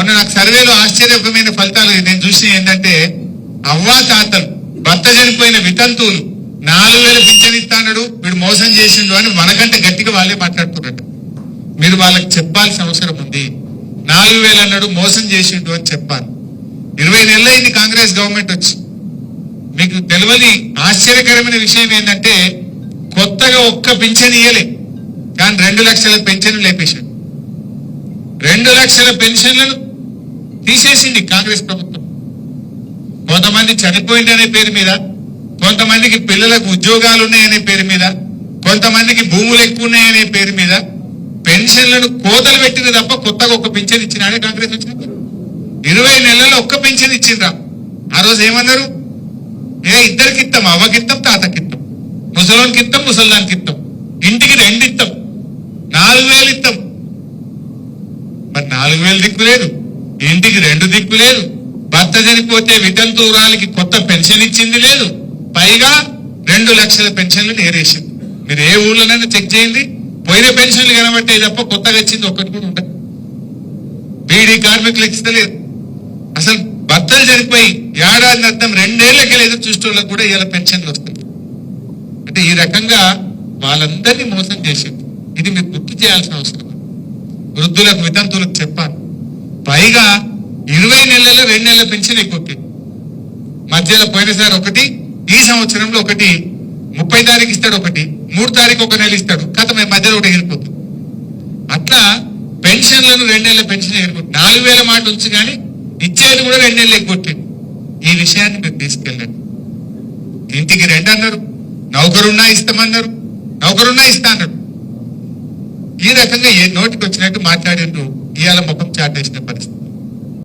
మొన్న నాకు సర్వేలో ఆశ్చర్యకరమైన ఫలితాలు నేను చూసి ఏంటంటే అవ్వా తాతలు భర్త చనిపోయిన వితంతువులు 4,000 పింఛన్ ఇస్తాడు వీడు మోసం చేసిండు అని మనకంటే గట్టిగా వాళ్ళే మాట్లాడుతున్నట్టు. మీరు వాళ్ళకి చెప్పాల్సిన అవసరం ఉంది. 4,000 అన్నాడు మోసం చేసిండు అని చెప్పాలి. 20 నెలలైంది కాంగ్రెస్ గవర్నమెంట్ వచ్చి. మీకు తెలియని ఆశ్చర్యకరమైన విషయం ఏంటంటే కొత్తగా ఒక్క పింఛన్ ఇయ్యలే, కానీ 2 లక్షల పెన్షన్లు లేపేశాడు. 2 లక్షల పెన్షన్లను తీసేసింది కాంగ్రెస్ ప్రభుత్వం. కొంతమంది చనిపోయిందనే పేరు మీద, కొంతమందికి పిల్లలకు ఉద్యోగాలు ఉన్నాయనే పేరు మీద, కొంతమందికి భూములు ఎక్కువ ఉన్నాయనే పేరు మీద పెన్షన్లను కోతలు పెట్టిన తప్ప కొత్తగా ఒక్క పింఛన్ ఇచ్చినాడే కాంగ్రెస్ వచ్చినప్పుడు. 20 నెలల్లో ఒక్క పింఛన్ ఇచ్చిండ్రా. ఆ రోజు ఏమన్నారు? ఇద్దరికి ఇస్తాం, అవ్వకిత్తాం, తాతకిత్తాం, ముసలోనికి ఇస్తాం, ముసల్దానికి ఇస్తాం, ఇంటికి 2 ఇస్తాం, 4,000 ఇస్తాం. మరి 4,000 దిక్కు లేదు, ఇంటికి 2 దిక్కు లేదు, భర్త చనిపోతే వితంతువురాలికి కొత్త పెన్షన్ ఇచ్చింది లేదు, పైగా 2 లక్షల పెన్షన్లు నేరేసింది. మీరు ఏ ఊళ్ళోనైనా చెక్ చేయండి, పోయిన పెన్షన్లు కనబట్టాయి తప్ప కొత్తగా వచ్చింది ఒక్కటి కూడా ఉండదు. బీడీ కార్మికులకు ఇస్తలేదు. అసలు భర్తలు చనిపోయి ఏడాది అర్థం 2 ఏళ్లకి ఎదురు చూసేవాళ్ళకి కూడా ఇలా పెన్షన్లు వస్తాయి. అంటే ఈ రకంగా వాళ్ళందరినీ మోసం చేసింది. ఇది మీరు గుర్తు చేయాల్సిన అవసరం. వృద్ధులకు వితంతువులకు చెప్పాలి. పైగా 20 నెలల్లో 2 నెలల పెన్షన్ ఎక్కువ. మధ్యలో పోయినసారి ఒకటి, ఈ సంవత్సరంలో ఒకటి, 30 తారీఖు ఇస్తాడు ఒకటి, 3 తారీఖు ఒక నెల ఇస్తాడు, కథ మధ్యలో ఒకటి ఎగిరిపోతుంది. అట్లా పెన్షన్లను 2 నెలల పెన్షన్ ఎగిరిపోతుంది. 4,000 మాట ఉంచి కానీ ఇచ్చేది కూడా 2 నెలలు ఎగ్గొట్టింది. ఈ విషయాన్ని మీరు తీసుకెళ్ళండి. ఇంటికి 2 అన్నారు, నౌకరున్నా ఇస్తామన్నారు, నౌకరున్నా ఇస్తా అన్నాడు. ఈ రకంగా ఏ నోటికి వచ్చినట్టు మాట్లాడిండ్రు. ఇవాళ ముఖం చాటేసిన పరిస్థితి.